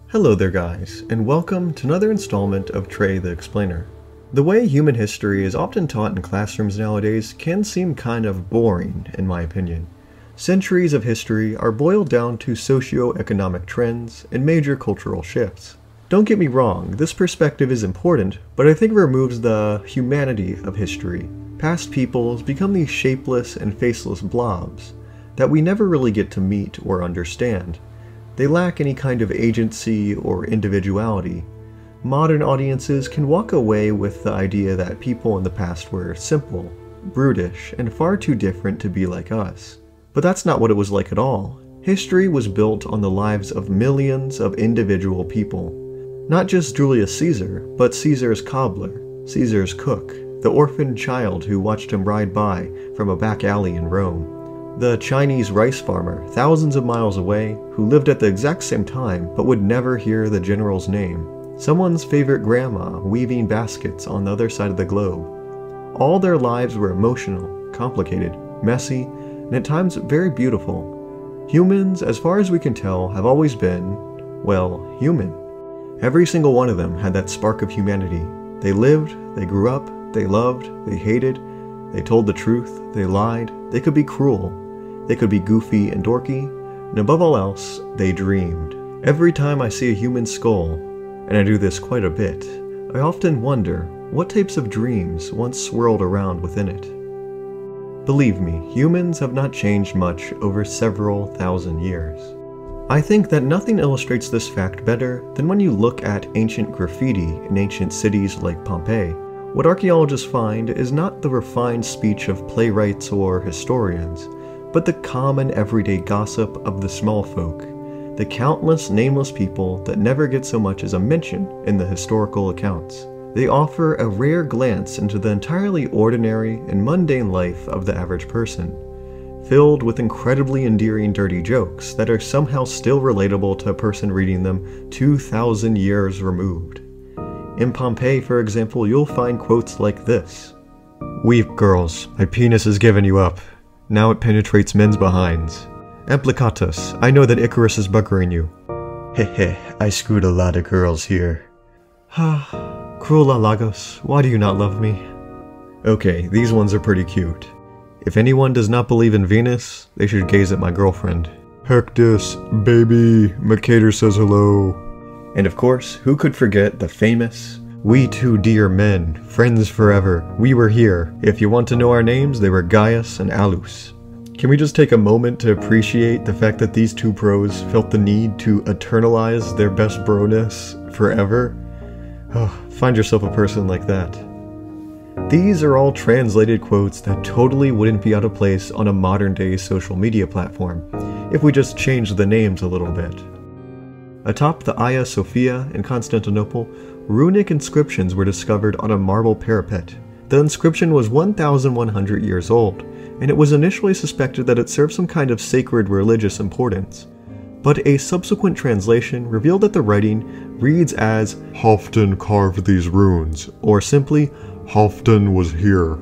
Hello there guys, and welcome to another installment of Trey the Explainer. The way human history is often taught in classrooms nowadays can seem kind of boring, in my opinion. Centuries of history are boiled down to socio-economic trends and major cultural shifts. Don't get me wrong, this perspective is important, but I think it removes the humanity of history. Past peoples become these shapeless and faceless blobs that we never really get to meet or understand. They lack any kind of agency or individuality. Modern audiences can walk away with the idea that people in the past were simple, brutish, and far too different to be like us. But that's not what it was like at all. History was built on the lives of millions of individual people. Not just Julius Caesar, but Caesar's cobbler, Caesar's cook, the orphaned child who watched him ride by from a back alley in Rome. The Chinese rice farmer, thousands of miles away, who lived at the exact same time but would never hear the general's name. Someone's favorite grandma weaving baskets on the other side of the globe. All their lives were emotional, complicated, messy, and at times very beautiful. Humans, as far as we can tell, have always been, well, human. Every single one of them had that spark of humanity. They lived, they grew up, they loved, they hated, they told the truth, they lied, they could be cruel. They could be goofy and dorky, and above all else, they dreamed. Every time I see a human skull, and I do this quite a bit, I often wonder what types of dreams once swirled around within it. Believe me, humans have not changed much over several thousand years. I think that nothing illustrates this fact better than when you look at ancient graffiti in ancient cities like Pompeii. What archaeologists find is not the refined speech of playwrights or historians, but the common everyday gossip of the small folk, the countless nameless people that never get so much as a mention in the historical accounts. They offer a rare glance into the entirely ordinary and mundane life of the average person, filled with incredibly endearing dirty jokes that are somehow still relatable to a person reading them 2,000 years removed. In Pompeii, for example, you'll find quotes like this. "Weep, girls, my penis has given you up. Now it penetrates men's behinds. Implicatus, I know that Icarus is buggering you. Heh, I screwed a lot of girls here. Ha, Cruella Lagos, why do you not love me?" Okay, these ones are pretty cute. If anyone does not believe in Venus, they should gaze at my girlfriend. "Hectus, baby, Macleod says hello." And of course, who could forget the famous, "We two dear men, friends forever, we were here. If you want to know our names, they were Gaius and Alus." Can we just take a moment to appreciate the fact that these two pros felt the need to eternalize their best bro-ness forever? Oh, find yourself a person like that. These are all translated quotes that totally wouldn't be out of place on a modern-day social media platform, if we just changed the names a little bit. Atop the Hagia Sophia in Constantinople, runic inscriptions were discovered on a marble parapet. The inscription was 1,100 years old, and it was initially suspected that it served some kind of sacred religious importance. But a subsequent translation revealed that the writing reads as "Halfdan carved these runes," or simply, "Halfdan was here."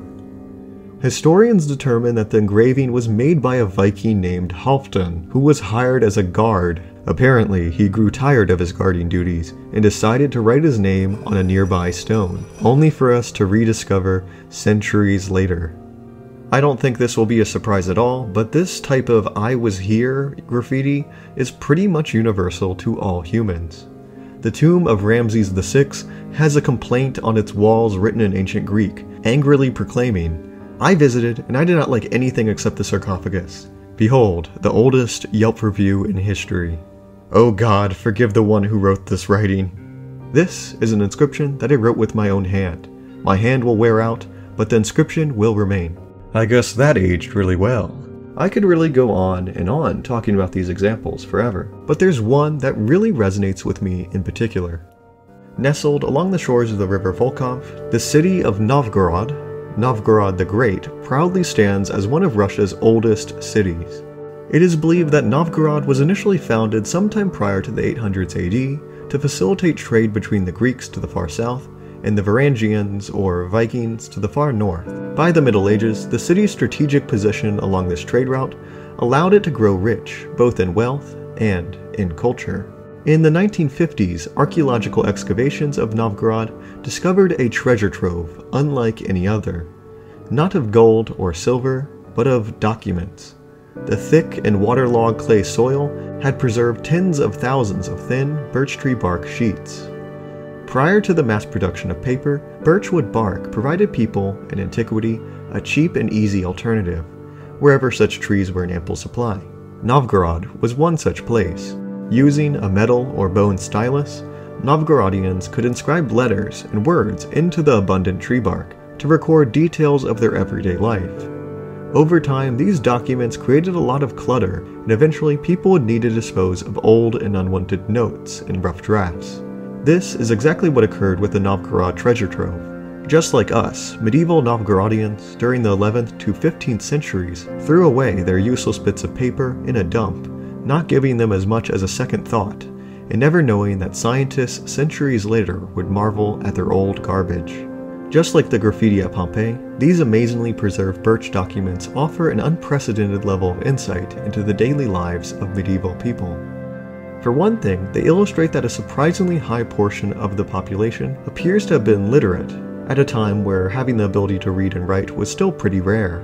Historians determine that the engraving was made by a Viking named Halfdan, who was hired as a guard. Apparently, he grew tired of his guarding duties and decided to write his name on a nearby stone, only for us to rediscover centuries later. I don't think this will be a surprise at all, but this type of "I was here" graffiti is pretty much universal to all humans. The tomb of Ramses VI has a complaint on its walls written in ancient Greek, angrily proclaiming, "I visited and I did not like anything except the sarcophagus. Behold, the oldest Yelp review in history. Oh God, forgive the one who wrote this writing." This is an inscription that I wrote with my own hand. My hand will wear out, but the inscription will remain. I guess that aged really well. I could really go on and on talking about these examples forever, but there's one that really resonates with me in particular. Nestled along the shores of the river Volkhov, the city of Novgorod, Novgorod the Great, proudly stands as one of Russia's oldest cities. It is believed that Novgorod was initially founded sometime prior to the 800s AD to facilitate trade between the Greeks to the far south and the Varangians or Vikings to the far north. By the Middle Ages, the city's strategic position along this trade route allowed it to grow rich, both in wealth and in culture. In the 1950s, archaeological excavations of Novgorod discovered a treasure trove unlike any other. Not of gold or silver, but of documents. The thick and waterlogged clay soil had preserved tens of thousands of thin birch tree bark sheets. Prior to the mass production of paper, birchwood bark provided people, in antiquity, a cheap and easy alternative, wherever such trees were in ample supply. Novgorod was one such place. Using a metal or bone stylus, Novgorodians could inscribe letters and words into the abundant tree bark to record details of their everyday life. Over time, these documents created a lot of clutter, and eventually people would need to dispose of old and unwanted notes and rough drafts. This is exactly what occurred with the Novgorod treasure trove. Just like us, medieval Novgorodians during the 11th to 15th centuries threw away their useless bits of paper in a dump, not giving them as much as a second thought, and never knowing that scientists centuries later would marvel at their old garbage. Just like the graffiti at Pompeii, these amazingly preserved birch documents offer an unprecedented level of insight into the daily lives of medieval people. For one thing, they illustrate that a surprisingly high portion of the population appears to have been literate, at a time where having the ability to read and write was still pretty rare.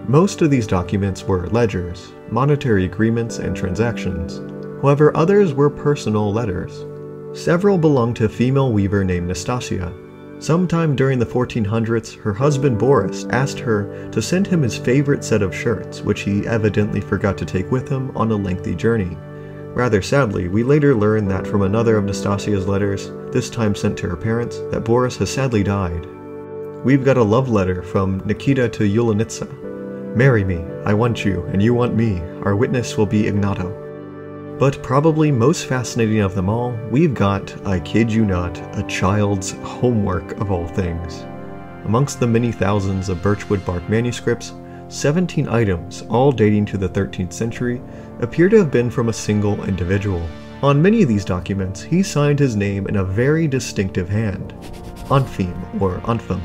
Most of these documents were ledgers, monetary agreements, and transactions. However, others were personal letters. Several belonged to a female weaver named Nastasia. Sometime during the 1400s, her husband Boris asked her to send him his favorite set of shirts, which he evidently forgot to take with him on a lengthy journey. Rather sadly, we later learned that from another of Nastasia's letters, this time sent to her parents, that Boris has sadly died. We've got a love letter from Nikita to Yulanitsa. "Marry me, I want you, and you want me. Our witness will be Ignato." But probably most fascinating of them all, we've got, I kid you not, a child's homework of all things. Amongst the many thousands of birchwood bark manuscripts, 17 items, all dating to the 13th century, appear to have been from a single individual. On many of these documents, he signed his name in a very distinctive hand, Onfim or Onfim.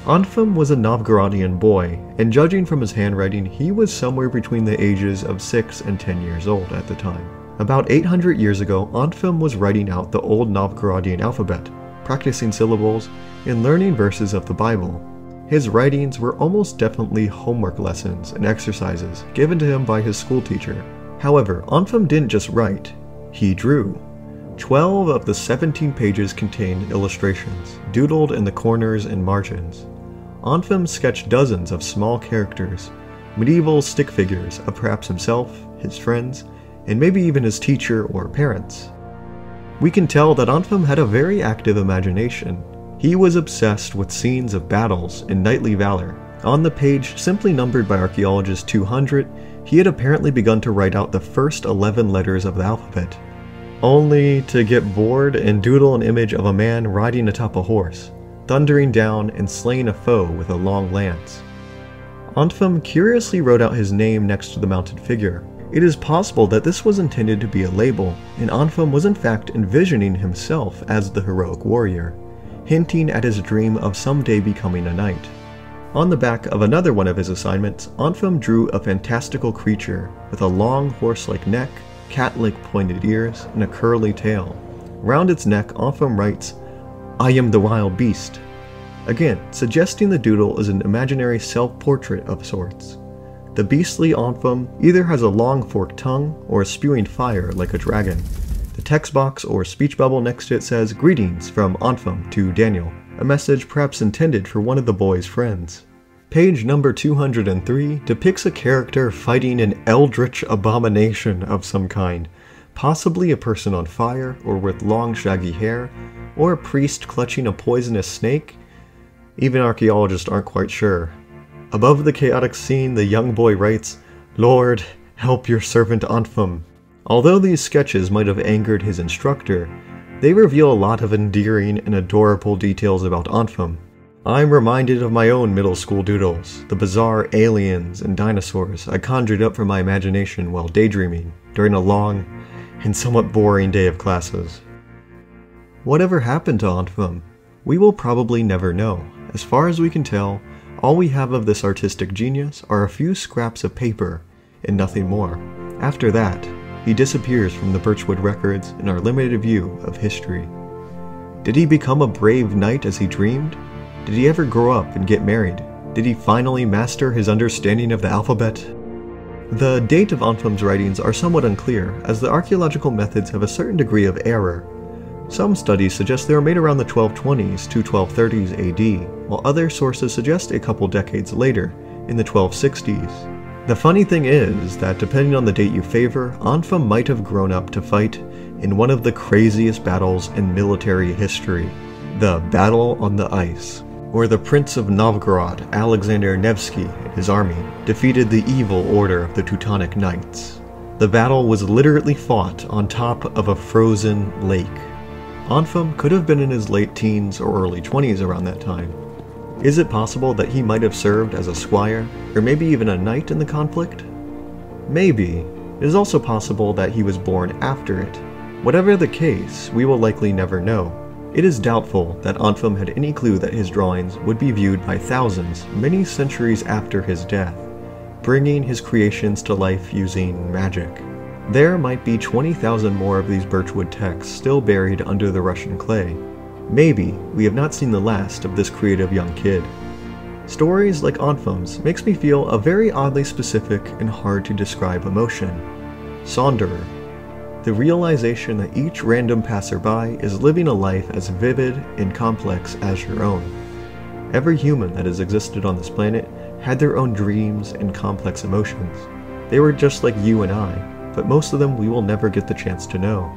Onfim was a Novgorodian boy, and judging from his handwriting, he was somewhere between the ages of 6 and 10 years old at the time. About 800 years ago, Onfim was writing out the old Novgorodian alphabet, practicing syllables, and learning verses of the Bible. His writings were almost definitely homework lessons and exercises given to him by his schoolteacher. However, Onfim didn't just write, he drew. 12 of the 17 pages contained illustrations, doodled in the corners and margins. Onfim sketched dozens of small characters, medieval stick figures of perhaps himself, his friends, and maybe even his teacher or parents. We can tell that Onfim had a very active imagination. He was obsessed with scenes of battles and knightly valor. On the page, simply numbered by archaeologist 200, he had apparently begun to write out the first 11 letters of the alphabet, only to get bored and doodle an image of a man riding atop a horse, thundering down and slaying a foe with a long lance. Onfim curiously wrote out his name next to the mounted figure. It is possible that this was intended to be a label, and Onfim was in fact envisioning himself as the heroic warrior, hinting at his dream of someday becoming a knight. On the back of another one of his assignments, Onfim drew a fantastical creature with a long horse-like neck, cat-like pointed ears, and a curly tail. Round its neck, Onfim writes, "I am the wild beast," again suggesting the doodle is an imaginary self-portrait of sorts. The beastly Onfim either has a long forked tongue or is spewing fire like a dragon. The text box or speech bubble next to it says, "Greetings from Onfim to Daniel," a message perhaps intended for one of the boy's friends. Page number 203 depicts a character fighting an eldritch abomination of some kind, possibly a person on fire or with long shaggy hair, or a priest clutching a poisonous snake. Even archaeologists aren't quite sure. Above the chaotic scene, the young boy writes, "Lord, help your servant Onfim." Although these sketches might have angered his instructor, they reveal a lot of endearing and adorable details about Onfim. I'm reminded of my own middle school doodles, the bizarre aliens and dinosaurs I conjured up from my imagination while daydreaming during a long and somewhat boring day of classes. Whatever happened to Onfim? We will probably never know. As far as we can tell, all we have of this artistic genius are a few scraps of paper and nothing more. After that, he disappears from the Birchwood records in our limited view of history. Did he become a brave knight as he dreamed? Did he ever grow up and get married? Did he finally master his understanding of the alphabet? The date of Onfim's writings are somewhat unclear, as the archaeological methods have a certain degree of error. Some studies suggest they were made around the 1220s to 1230s AD, while other sources suggest a couple decades later, in the 1260s. The funny thing is that depending on the date you favor, Onfim might have grown up to fight in one of the craziest battles in military history, the Battle on the Ice, where the Prince of Novgorod, Alexander Nevsky, and his army defeated the evil order of the Teutonic Knights. The battle was literally fought on top of a frozen lake. Onfim could have been in his late teens or early 20s around that time. Is it possible that he might have served as a squire, or maybe even a knight in the conflict? Maybe. It is also possible that he was born after it. Whatever the case, we will likely never know. It is doubtful that Onfim had any clue that his drawings would be viewed by thousands many centuries after his death, bringing his creations to life using magic. There might be 20,000 more of these Birchwood texts still buried under the Russian clay. Maybe we have not seen the last of this creative young kid. Stories like Onfim's makes me feel a very oddly specific and hard to describe emotion. Sonderer. The realization that each random passerby is living a life as vivid and complex as your own. Every human that has existed on this planet had their own dreams and complex emotions. They were just like you and I, but most of them we will never get the chance to know.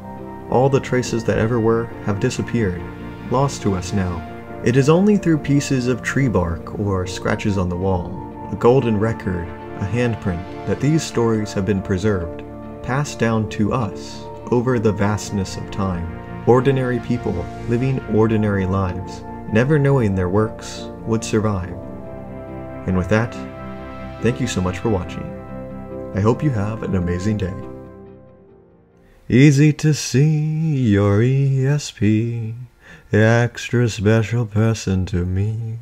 All the traces that ever were have disappeared, lost to us now. It is only through pieces of tree bark or scratches on the wall, a golden record, a handprint, that these stories have been preserved, passed down to us over the vastness of time. Ordinary people living ordinary lives, never knowing their works would survive. And with that, thank you so much for watching. I hope you have an amazing day. Easy to see your ESP, extra special person to me.